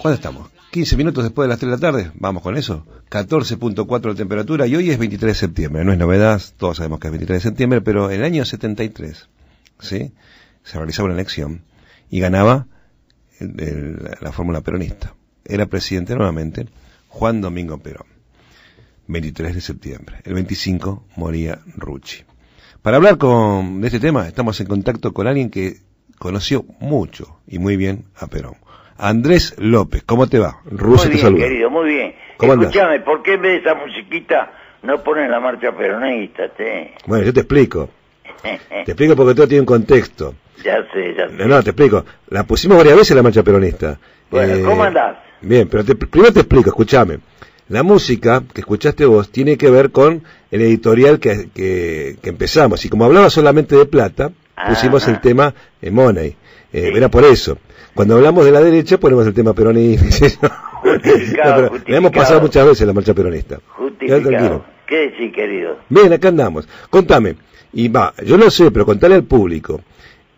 ¿Cuándo estamos? 15 minutos después de las 3 de la tarde, vamos con eso. 14.4 de temperatura y hoy es 23 de septiembre, no es novedad, todos sabemos que es 23 de septiembre, pero en el año 73, ¿sí? Se realizaba una elección y ganaba la fórmula peronista. Era presidente nuevamente Juan Domingo Perón. 23 de septiembre. El 25 moría Rucci. Para hablar de este tema, estamos en contacto con alguien que conoció mucho y muy bien a Perón. Andrés López, ¿cómo te va? Rusi te saluda. Muy bien, querido, muy bien. ¿Cómo Escuchame, ¿por qué en vez de esa musiquita no ponen la marcha peronista? Bueno, yo te explico. Te explico porque todo tiene un contexto. Ya sé. No, te explico. La pusimos varias veces la marcha peronista. Bueno, ¿cómo andás? Bien, pero primero te explico, escúchame. La música que escuchaste vos tiene que ver con el editorial que empezamos. Y como hablaba solamente de plata, pusimos el tema Money. Era por eso. Cuando hablamos de la derecha ponemos el tema peronista. Justificado. Le hemos pasado muchas veces la marcha peronista. Justificado. ¿Qué decís, querido? Bien, acá andamos. Contame. Y yo no sé, pero contale al público.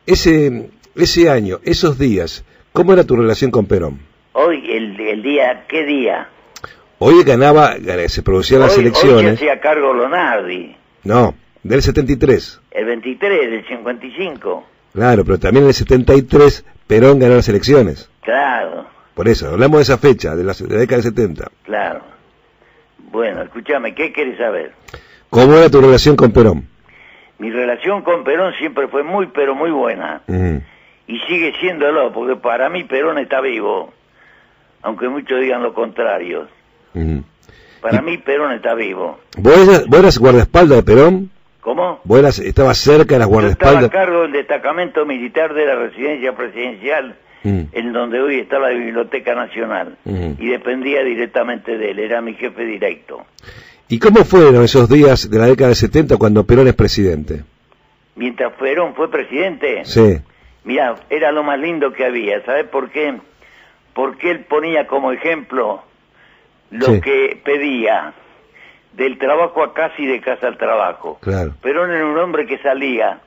Ese año, esos días, ¿cómo era tu relación con Perón? Hoy, el día, ¿qué día? Hoy se producían las elecciones. Hoy se hacía cargo Lonardi. No, del 73. El 23, del 55. Claro, pero también en el 73 Perón ganó las elecciones. Claro. Por eso, hablamos de esa fecha, de la década del 70. Claro. Bueno, escúchame, ¿qué querés saber? ¿Cómo era tu relación con Perón? Mi relación con Perón siempre fue muy, pero muy buena. Y sigue siéndolo, porque para mí Perón está vivo, aunque muchos digan lo contrario. Para mí Perón está vivo. ¿Vos eras guardaespaldas de Perón? ¿Cómo? ¿Vos estabas cerca de las guardaespaldas? Yo estaba a cargo del destacamento militar de la residencia presidencial, en donde hoy está la Biblioteca Nacional, y dependía directamente de él, era mi jefe directo. ¿Y cómo fueron esos días de la década del 70 cuando Perón es presidente? Mientras Perón fue presidente, sí. Mirá, era lo más lindo que había. ¿Sabés por qué? Porque él ponía como ejemplo lo que pedía, del trabajo a casa y de casa al trabajo. Claro. Perón era un hombre que salía,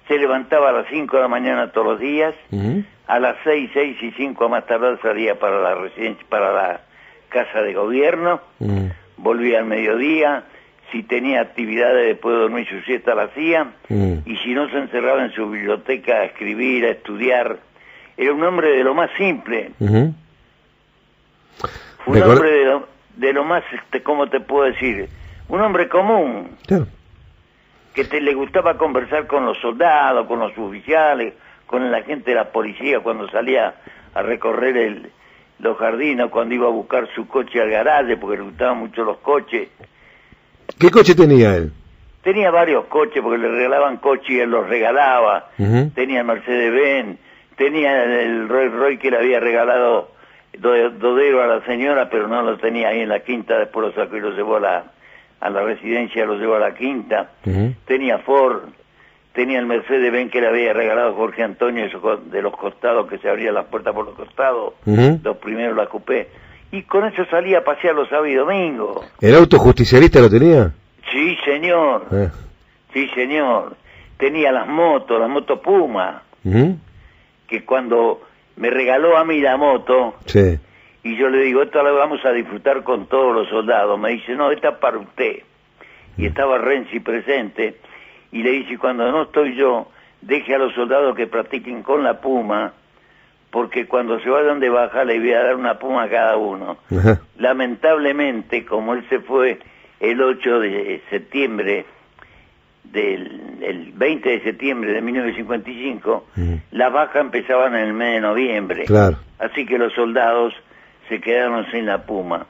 se levantaba a las 5 de la mañana todos los días, a las 6 y 5 a más tardar salía para la residencia, para la casa de gobierno, volvía al mediodía, si tenía actividades después de dormir su siesta la hacía, y si no se encerraba en su biblioteca a escribir, a estudiar. Era un hombre de lo más simple. Fue un hombre de lo más, ¿cómo te puedo decir? Un hombre común. Claro. Que le gustaba conversar con los soldados, con los oficiales, con la gente de la policía cuando salía a recorrer los jardines, cuando iba a buscar su coche al garaje, porque le gustaban mucho los coches. ¿Qué coche tenía él? Tenía varios coches, porque le regalaban coches y él los regalaba. Tenía el Mercedes-Benz, tenía el Rolls Royce que le había regalado Dodero a la señora, pero no lo tenía ahí en la quinta, después lo sacó y lo llevó a la residencia, lo llevó a la quinta. Tenía Ford, tenía el Mercedes-Benz que le había regalado Jorge Antonio, de los costados, que se abría las puertas por los costados, los primeros la coupé. Y con eso salía a pasear los sábados y domingos. ¿El auto justicialista lo tenía? Sí, señor. Sí, señor. Tenía las motos Puma, que cuando me regaló a mí la moto, y yo le digo, esta la vamos a disfrutar con todos los soldados, me dice, no, esta es para usted. Y estaba Renzi presente, y le dice, cuando no estoy yo, deje a los soldados que practiquen con la Puma, porque cuando se vayan de baja le voy a dar una Puma a cada uno. Lamentablemente, como él se fue el 8 de septiembre, el 20 de septiembre de 1955, las bajas empezaban en el mes de noviembre. Claro. Así que los soldados se quedaron sin la Puma.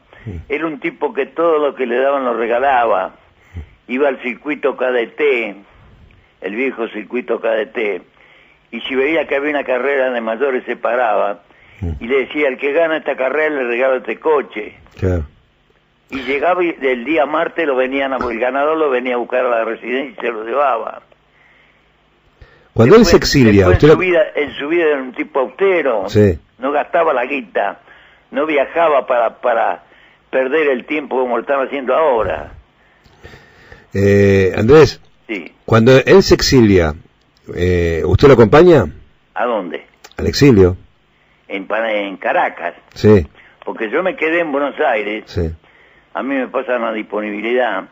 Era un tipo que todo lo que le daban lo regalaba. Iba al circuito KDT, el viejo circuito KDT, y si veía que había una carrera de mayores se paraba y le decía, el que gana esta carrera le regalo este coche. Claro. Y llegaba y el día martes el ganador lo venía a buscar a la residencia y se lo llevaba. Cuando él se exilia... En su vida era un tipo austero, no gastaba la guita, no viajaba para perder el tiempo como lo están haciendo ahora. Andrés, cuando él se exilia, ¿usted lo acompaña? ¿A dónde? Al exilio. en Caracas. Sí. Porque yo me quedé en Buenos Aires. Sí. A mí me pasan la disponibilidad,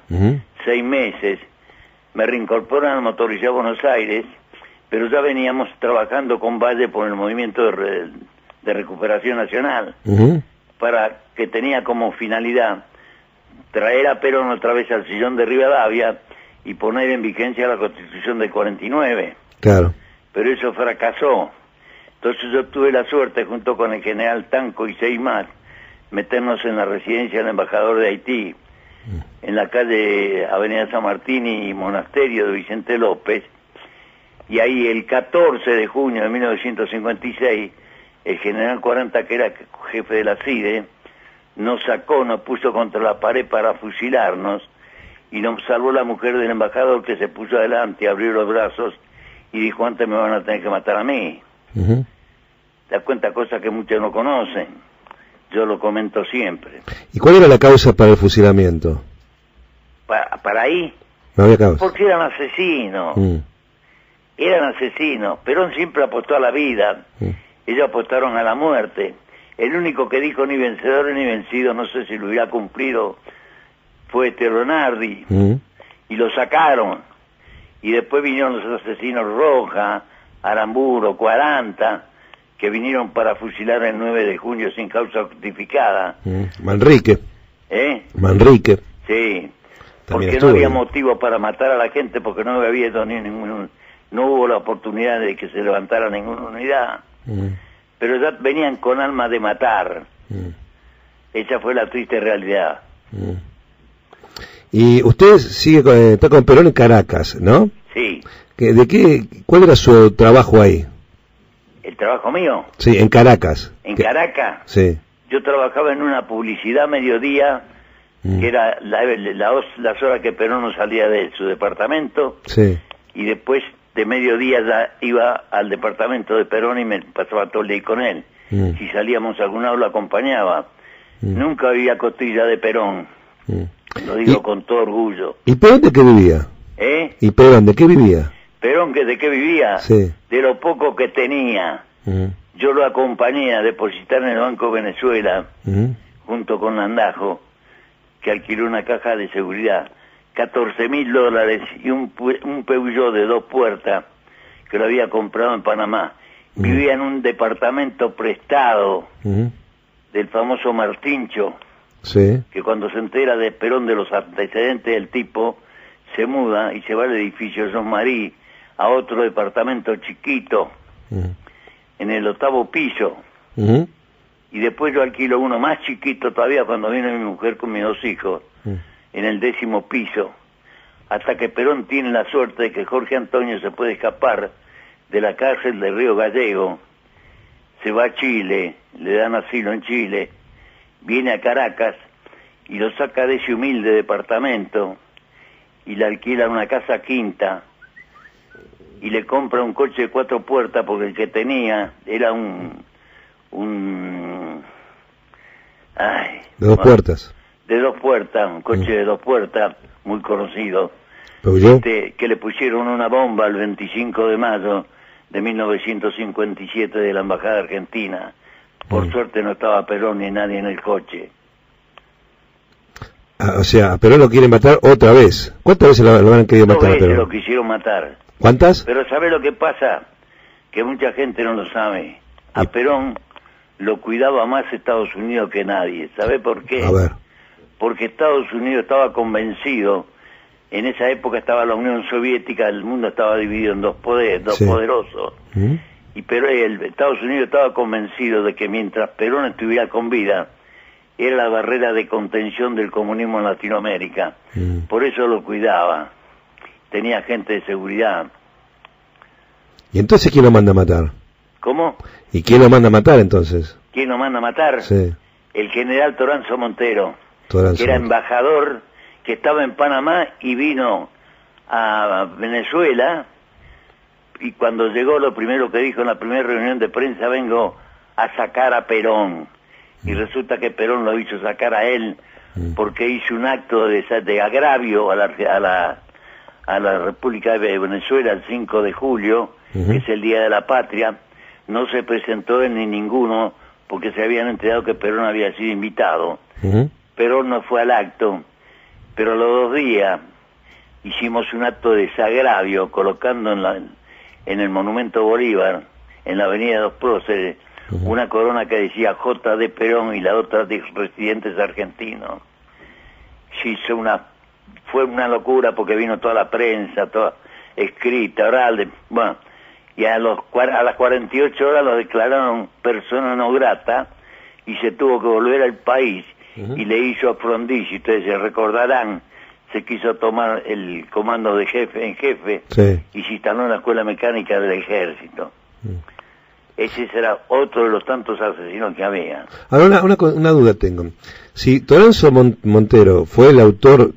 6 meses, me reincorporan al motorizado Buenos Aires, pero ya veníamos trabajando con Valle por el movimiento de recuperación nacional, para que tenía como finalidad traer a Perón otra vez al sillón de Rivadavia y poner en vigencia la Constitución del 49. Claro. Pero eso fracasó. Entonces yo tuve la suerte, junto con el general Tanco y 6 más, meternos en la residencia del embajador de Haití, en la calle Avenida San Martín y Monasterio de Vicente López, y ahí el 14 de junio de 1956, el general 40, que era jefe de la CIDE, nos sacó, nos puso contra la pared para fusilarnos, y nos salvó la mujer del embajador, que se puso adelante, abrió los brazos, y dijo, antes me van a tener que matar a mí. ¿Te das cuenta? Cosas que muchos no conocen. Yo lo comento siempre. ¿Y cuál era la causa para el fusilamiento? Para ahí. No había causa. Porque eran asesinos. Eran asesinos. Perón siempre apostó a la vida. Ellos apostaron a la muerte. El único que dijo ni vencedor ni vencido, no sé si lo hubiera cumplido, fue Leonardi. Y lo sacaron. Y después vinieron los asesinos Roja, Aramburo, 40... que vinieron para fusilar el 9 de junio sin causa justificada. Manrique. Manrique. Sí. Porque no había motivo para matar a la gente, porque no había no hubo la oportunidad de que se levantara ninguna unidad. Pero ya venían con alma de matar. Esa fue la triste realidad. Y usted está con Perón en Caracas, ¿no? Sí. ¿Cuál era su trabajo ahí? ¿El trabajo mío? Sí, en Caracas. ¿En Caracas? Sí. Yo trabajaba en una publicidad mediodía, que era las horas que Perón no salía de su departamento. Sí. Y después de mediodía ya iba al departamento de Perón y me pasaba todo el día con él. Si salíamos a algún lado lo acompañaba. Nunca había costilla de Perón. Lo digo con todo orgullo. ¿Y Perón de qué vivía? ¿Y Perón de qué vivía? Perón, ¿de qué vivía? Sí. De lo poco que tenía. Yo lo acompañé a depositar en el Banco Venezuela, junto con Landajo, que alquiló una caja de seguridad, $14.000 y un Peugeot de 2 puertas, que lo había comprado en Panamá. Vivía en un departamento prestado del famoso Martincho, que cuando se entera de Perón de los antecedentes del tipo, se muda y se va al edificio Jean Marie, a otro departamento chiquito, en el 8º piso. Y después yo alquilo uno más chiquito todavía cuando viene mi mujer con mis 2 hijos, en el 10º piso, hasta que Perón tiene la suerte de que Jorge Antonio se puede escapar de la cárcel de Río Gallego, se va a Chile, le dan asilo en Chile, viene a Caracas y lo saca de ese humilde departamento y le alquila una casa quinta y le compra un coche de 4 puertas, porque el que tenía era de 2 puertas. De 2 puertas, un coche de 2 puertas, muy conocido, que le pusieron una bomba el 25 de mayo de 1957 de la Embajada Argentina. Por suerte no estaba Perón ni nadie en el coche. O sea, a Perón lo quieren matar otra vez. ¿Cuántas veces lo han querido matar a Perón? 2 veces lo quisieron matar. ¿Cuántas? Pero ¿sabe lo que pasa? Que mucha gente no lo sabe. A Perón lo cuidaba más Estados Unidos que nadie. ¿Sabe por qué? A ver. Porque Estados Unidos estaba convencido, en esa época estaba la Unión Soviética, el mundo estaba dividido en dos poderosos. Y Estados Unidos estaba convencido de que mientras Perón estuviera con vida, era la barrera de contención del comunismo en Latinoamérica. Por eso lo cuidaba. Tenía gente de seguridad. ¿Y entonces quién lo manda a matar? ¿Cómo? ¿Y quién lo manda a matar entonces? ¿Quién lo manda a matar? Sí. El general Toranzo Montero, que era embajador, que estaba en Panamá y vino a Venezuela, y cuando llegó lo primero que dijo en la primera reunión de prensa: vengo a sacar a Perón. Y resulta que Perón lo hizo sacar a él porque hizo un acto de agravio a la República de Venezuela el 5 de julio, que es el Día de la Patria, no se presentó él ni ninguno, porque se habían enterado que Perón había sido invitado. Perón no fue al acto, pero a los 2 días hicimos un acto de desagravio colocando en el Monumento Bolívar, en la avenida Dos Próceres, una corona que decía J. de Perón y la otra de residentes argentinos. Fue una locura porque vino toda la prensa, toda escrita, oral, bueno, y a las 48 horas lo declararon persona no grata y se tuvo que volver al país y le hizo a Frondizi, ustedes se recordarán, se quiso tomar el comando de jefe en jefe y se instaló en la escuela mecánica del ejército. Ese será otro de los tantos asesinos que había. Ahora una duda tengo. Si Toranzo Montero fue el autor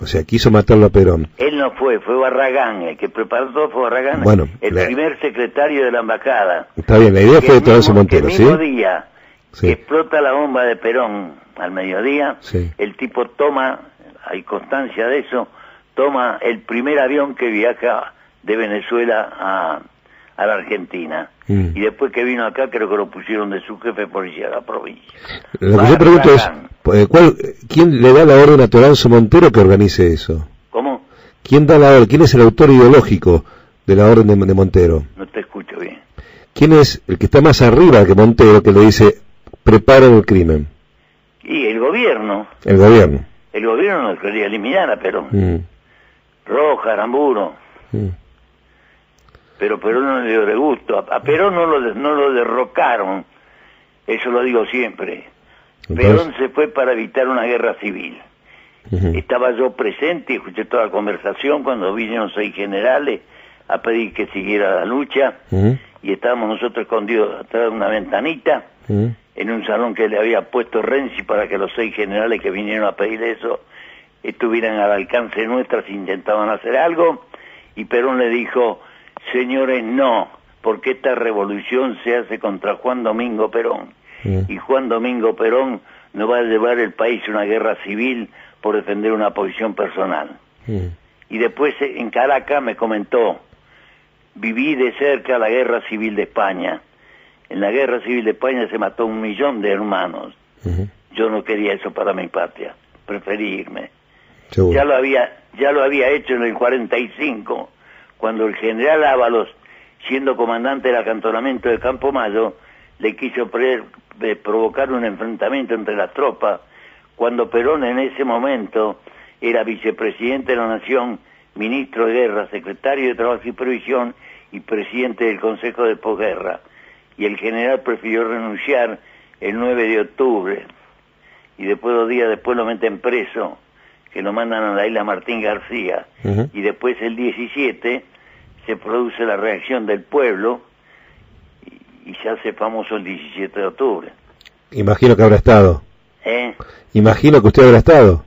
o sea, quiso matarlo a Perón. Él no fue Barragán, el que preparó todo fue Barragán, bueno, primer secretario de la embajada. Está bien, la idea fue de Toranzo Montero, ¿sí? El mismo día que explota la bomba de Perón, al mediodía, el tipo toma, hay constancia de eso, toma el primer avión que viaja de Venezuela a la Argentina. Y después que vino acá, creo que lo pusieron de su jefe de policía de la provincia. Lo que yo pregunto es, ¿quién le da la orden a Toranzo Montero que organice eso? ¿Cómo? ¿Quién da la orden? ¿Quién es el autor ideológico de la orden de Montero? No te escucho bien. ¿Quién es el que está más arriba que Montero, que le dice, preparen el crimen? Y el gobierno. El gobierno. El gobierno no quería eliminar a Perón. Roja, Aramburo. Pero Perón no le dio de gusto. A Perón no lo derrocaron, eso lo digo siempre. Perón se fue para evitar una guerra civil. Estaba yo presente y escuché toda la conversación cuando vinieron 6 generales a pedir que siguiera la lucha, y estábamos nosotros escondidos atrás de una ventanita, en un salón que le había puesto Renzi para que los 6 generales que vinieron a pedir eso estuvieran al alcance nuestra si intentaban hacer algo, y Perón le dijo: señores, no, porque esta revolución se hace contra Juan Domingo Perón, y Juan Domingo Perón no va a llevar el país a una guerra civil por defender una posición personal. Y después en Caracas me comentó: viví de cerca la guerra civil de España. En la guerra civil de España se mató 1 millón de hermanos. Yo no quería eso para mi patria, preferí irme. Ya lo había hecho en el 45, cuando el general Ábalos, siendo comandante del acantonamiento de Campo Mayo, le quiso provocar un enfrentamiento entre las tropas, cuando Perón en ese momento era vicepresidente de la Nación, ministro de Guerra, secretario de Trabajo y Previsión y presidente del Consejo de Posguerra. Y el general prefirió renunciar el 9 de octubre, y después 2 días después lo meten preso, que lo mandan a la isla Martín García, y después el 17 se produce la reacción del pueblo y se hace famoso el 17 de octubre. Imagino que habrá estado. Imagino que usted habrá estado.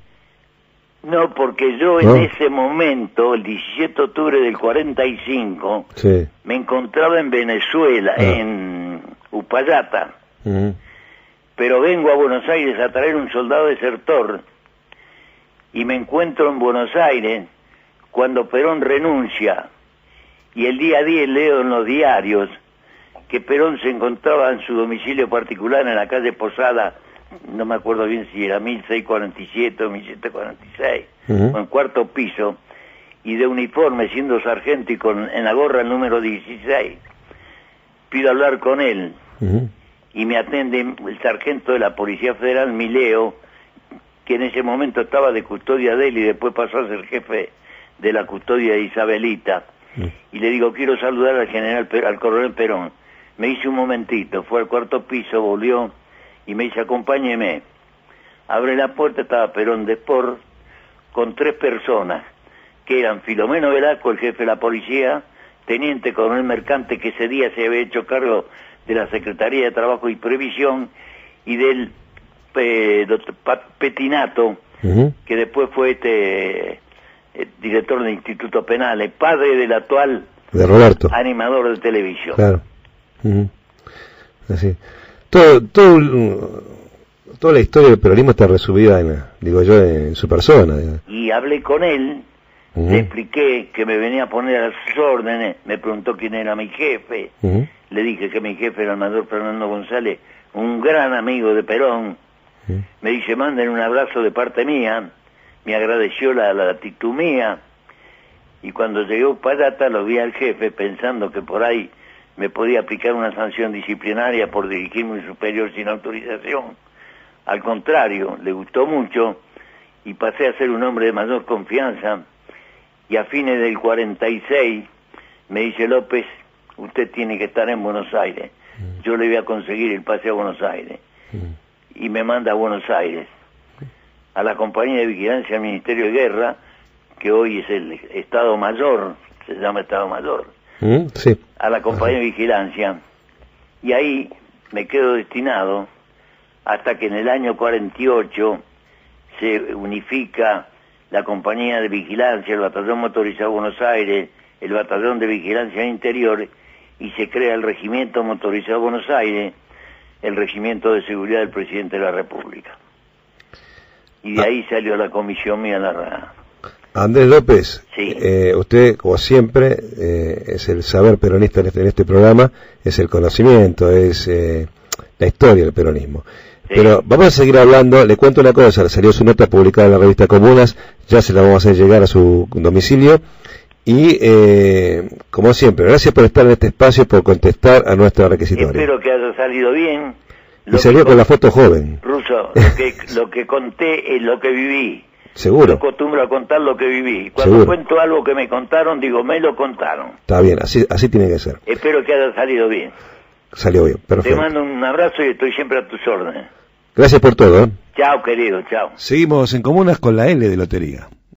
No, porque yo en ese momento, el 17 de octubre del 45, me encontraba en Venezuela, en Upayata, pero vengo a Buenos Aires a traer un soldado desertor, y me encuentro en Buenos Aires cuando Perón renuncia, y el día 10 leo en los diarios que Perón se encontraba en su domicilio particular en la calle Posada, no me acuerdo bien si era 1647 o 1746, o en 4º piso, y de uniforme, siendo sargento y en la gorra el número 16. Pido hablar con él, y me atiende el sargento de la Policía Federal, Mileo, que en ese momento estaba de custodia de él y después pasó a ser jefe de la custodia de Isabelita. Y le digo: quiero saludar al coronel Perón. Me dice: un momentito. Fue al 4º piso, volvió y me dice: acompáñeme. Abre la puerta, estaba Perón de Sport con 3 personas, que eran Filomeno Velasco, el jefe de la policía, teniente coronel Mercante, que ese día se había hecho cargo de la Secretaría de Trabajo y Previsión, y del doctor Petinato, que después fue director del Instituto Penal, el padre del actual de Roberto, animador de televisión. Claro. Así. Toda la historia del peronismo está resumida en su persona. Y hablé con él, le expliqué que me venía a poner a sus órdenes, me preguntó quién era mi jefe, le dije que mi jefe era el mayor Fernando González, un gran amigo de Perón. Me dice, manden un abrazo de parte mía. Me agradeció la actitud mía. Y cuando llegó Parata lo vi al jefe pensando que por ahí me podía aplicar una sanción disciplinaria por dirigirme a un superior sin autorización. Al contrario, le gustó mucho y pasé a ser un hombre de mayor confianza. Y a fines del 46 me dice, López, usted tiene que estar en Buenos Aires. Yo le voy a conseguir el pase a Buenos Aires. Y me manda a Buenos Aires, a la compañía de vigilancia del Ministerio de Guerra, que hoy es el Estado Mayor, se llama Estado Mayor, sí. A la compañía de vigilancia, y ahí me quedo destinado hasta que en el año 48 se unifica la compañía de vigilancia, el batallón motorizado de Buenos Aires, el batallón de vigilancia interior, y se crea el regimiento motorizado de Buenos Aires, el regimiento de seguridad del presidente de la República. Y de ahí salió la comisión mía la... Andrés López, sí. Usted, como siempre, es el saber peronista en este programa, es el conocimiento, es la historia del peronismo. Sí. Pero vamos a seguir hablando. Le cuento una cosa, salió su nota publicada en la revista Comunas, ya se la vamos a hacer llegar a su domicilio. Y, como siempre, gracias por estar en este espacio, por contestar a nuestra requisitoria. Espero que haya salido bien. Y salió con la foto joven. Ruso, lo que conté es lo que viví. Seguro. Yo acostumbro a contar lo que viví. Cuando cuento algo que me contaron, digo, me lo contaron. Está bien, así tiene que ser. Espero que haya salido bien. Salió bien, perfecto. Te mando un abrazo y estoy siempre a tus órdenes. Gracias por todo. Chao, querido, chao. Seguimos en Comunas con la L de Lotería.